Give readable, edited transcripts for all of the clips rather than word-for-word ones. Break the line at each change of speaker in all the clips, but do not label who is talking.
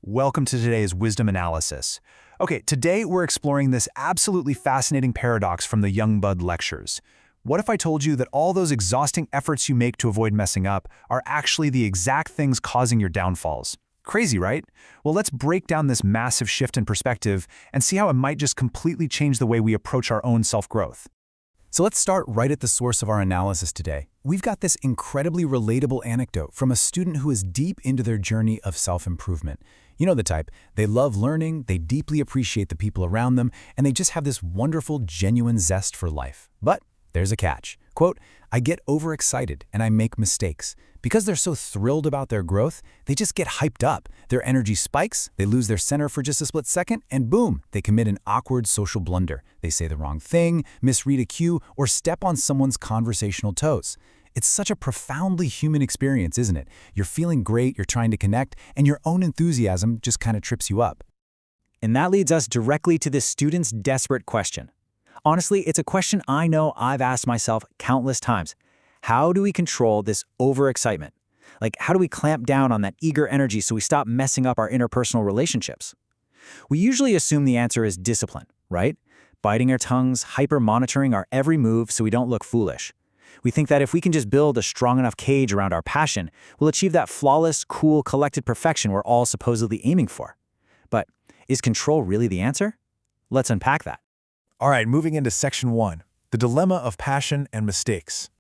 Welcome to today's Wisdom Analysis. Okay, today we're exploring this absolutely fascinating paradox from the Jungbub lectures. What if I told you that all those exhausting efforts you make to avoid messing up are actually the exact things causing your downfalls? Crazy, right? Well, let's break down this massive shift in perspective and see how it might just completely change the way we approach our own self-growth.
So let's start right at the source of our analysis today. We've got this incredibly relatable anecdote from a student who is deep into their journey of self-improvement. You know the type. They love learning, they deeply appreciate the people around them, and they just have this wonderful, genuine zest for life. But there's a catch. Quote, I get overexcited and I make mistakes. Because they're so thrilled about their growth, they just get hyped up. Their energy spikes, they lose their center for just a split second, and boom, they commit an awkward social blunder. They say the wrong thing, misread a cue, or step on someone's conversational toes. It's such a profoundly human experience, isn't it? You're feeling great, you're trying to connect, and your own enthusiasm just kind of trips you up.
And that leads us directly to this student's desperate question. Honestly, it's a question I know I've asked myself countless times. How do we control this overexcitement? Like, how do we clamp down on that eager energy so we stop messing up our interpersonal relationships? We usually assume the answer is discipline, right? Biting our tongues, hyper-monitoring our every move so we don't look foolish. We think that if we can just build a strong enough cage around our passion, we'll achieve that flawless, cool, collected perfection we're all supposedly aiming for. But is control really the answer? Let's unpack that.
All right, moving into Section 1, the dilemma of passion and mistakes.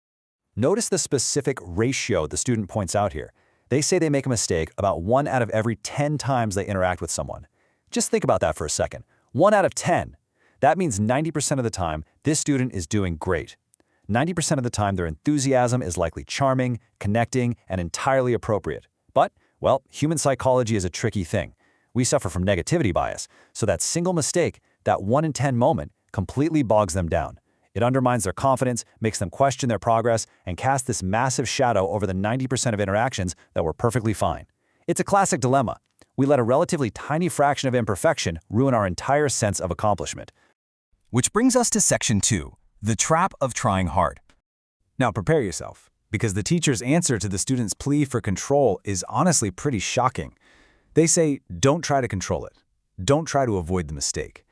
Notice the specific ratio the student points out here. They say they make a mistake about 1 out of every 10 times they interact with someone. Just think about that for a second. 1 out of 10. That means 90% of the time, this student is doing great. 90% of the time, their enthusiasm is likely charming, connecting, and entirely appropriate. But, well, human psychology is a tricky thing. We suffer from negativity bias, so that single mistake, that 1 in 10 moment, completely bogs them down. It undermines their confidence, makes them question their progress, and casts this massive shadow over the 90% of interactions that were perfectly fine. It's a classic dilemma. We let a relatively tiny fraction of imperfection ruin our entire sense of accomplishment.
Which brings us to Section 2, the trap of trying hard.
Now prepare yourself, because the teacher's answer to the student's plea for control is honestly pretty shocking. They say, don't try to control it. Don't try to avoid the mistake.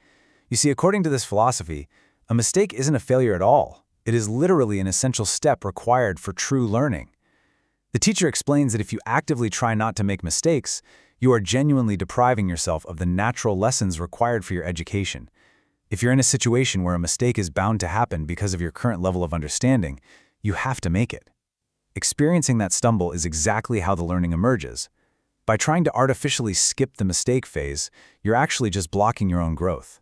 You see, according to this philosophy, a mistake isn't a failure at all. It is literally an essential step required for true learning. The teacher explains that if you actively try not to make mistakes, you are genuinely depriving yourself of the natural lessons required for your education. If you're in a situation where a mistake is bound to happen because of your current level of understanding, you have to make it. Experiencing that stumble is exactly how the learning emerges. By trying to artificially skip the mistake phase, you're actually just blocking your own growth.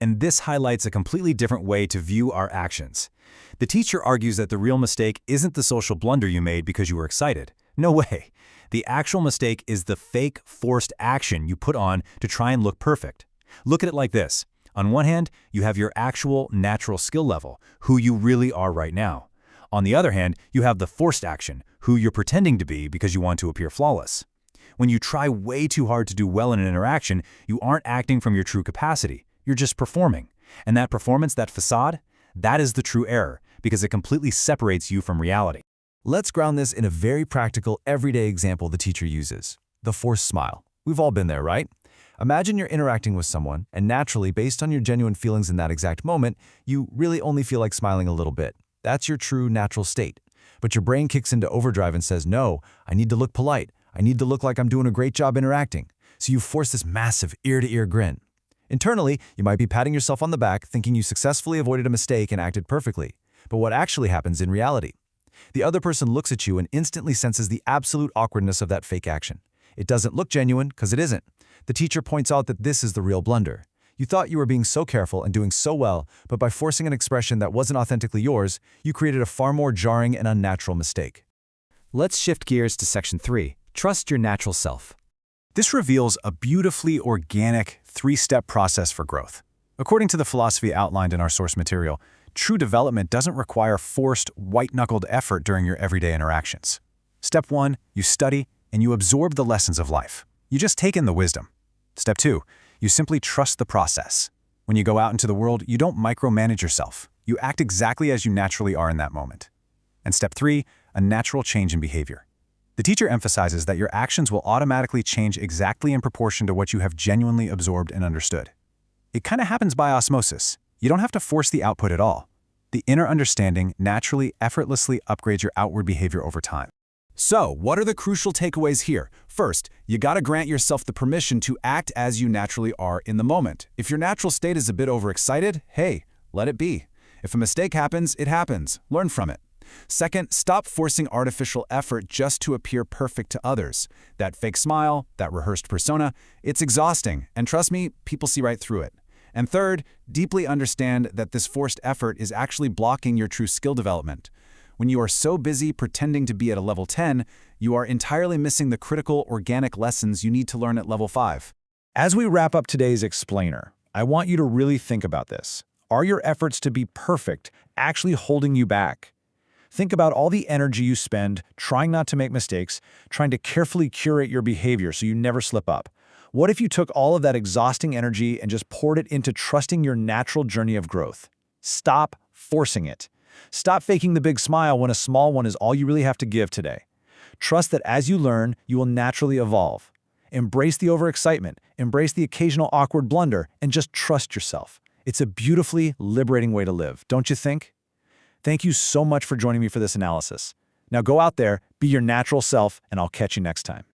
And this highlights a completely different way to view our actions. The teacher argues that the real mistake isn't the social blunder you made because you were excited. No way. The actual mistake is the fake, forced action you put on to try and look perfect. Look at it like this. On one hand, you have your actual natural skill level, who you really are right now. On the other hand, you have the forced action, who you're pretending to be because you want to appear flawless. When you try way too hard to do well in an interaction, you aren't acting from your true capacity. You're just performing. And that performance, that facade, that is the true error, because it completely separates you from reality. Let's ground this in a very practical, everyday example the teacher uses. The forced smile. We've all been there, right? Imagine you're interacting with someone, and naturally, based on your genuine feelings in that exact moment, you really only feel like smiling a little bit. That's your true natural state. But your brain kicks into overdrive and says, no, I need to look polite. I need to look like I'm doing a great job interacting. So you force this massive ear-to-ear grin. Internally, you might be patting yourself on the back, thinking you successfully avoided a mistake and acted perfectly. But what actually happens in reality? The other person looks at you and instantly senses the absolute awkwardness of that fake action. It doesn't look genuine because it isn't. The teacher points out that this is the real blunder. You thought you were being so careful and doing so well, but by forcing an expression that wasn't authentically yours, you created a far more jarring and unnatural mistake.
Let's shift gears to Section 3, trust your natural self.
This reveals a beautifully organic, three-step process for growth. According to the philosophy outlined in our source material, true development doesn't require forced, white-knuckled effort during your everyday interactions. Step 1, you study and you absorb the lessons of life. You just take in the wisdom. Step 2, you simply trust the process. When you go out into the world, you don't micromanage yourself. You act exactly as you naturally are in that moment. And Step 3, a natural change in behavior. The teacher emphasizes that your actions will automatically change exactly in proportion to what you have genuinely absorbed and understood. It kind of happens by osmosis. You don't have to force the output at all. The inner understanding naturally, effortlessly upgrades your outward behavior over time.
So, what are the crucial takeaways here? First, you gotta grant yourself the permission to act as you naturally are in the moment. If your natural state is a bit overexcited, hey, let it be. If a mistake happens, it happens. Learn from it. Second, stop forcing artificial effort just to appear perfect to others. That fake smile, that rehearsed persona, it's exhausting, and trust me, people see right through it. And third, deeply understand that this forced effort is actually blocking your true skill development. When you are so busy pretending to be at a level 10, you are entirely missing the critical, organic lessons you need to learn at level 5.
As we wrap up today's explainer, I want you to really think about this. Are your efforts to be perfect actually holding you back? Think about all the energy you spend trying not to make mistakes, trying to carefully curate your behavior so you never slip up. What if you took all of that exhausting energy and just poured it into trusting your natural journey of growth? Stop forcing it. Stop faking the big smile when a small one is all you really have to give today. Trust that as you learn, you will naturally evolve. Embrace the overexcitement, embrace the occasional awkward blunder, and just trust yourself. It's a beautifully liberating way to live, don't you think? Thank you so much for joining me for this analysis. Now go out there, be your natural self, and I'll catch you next time.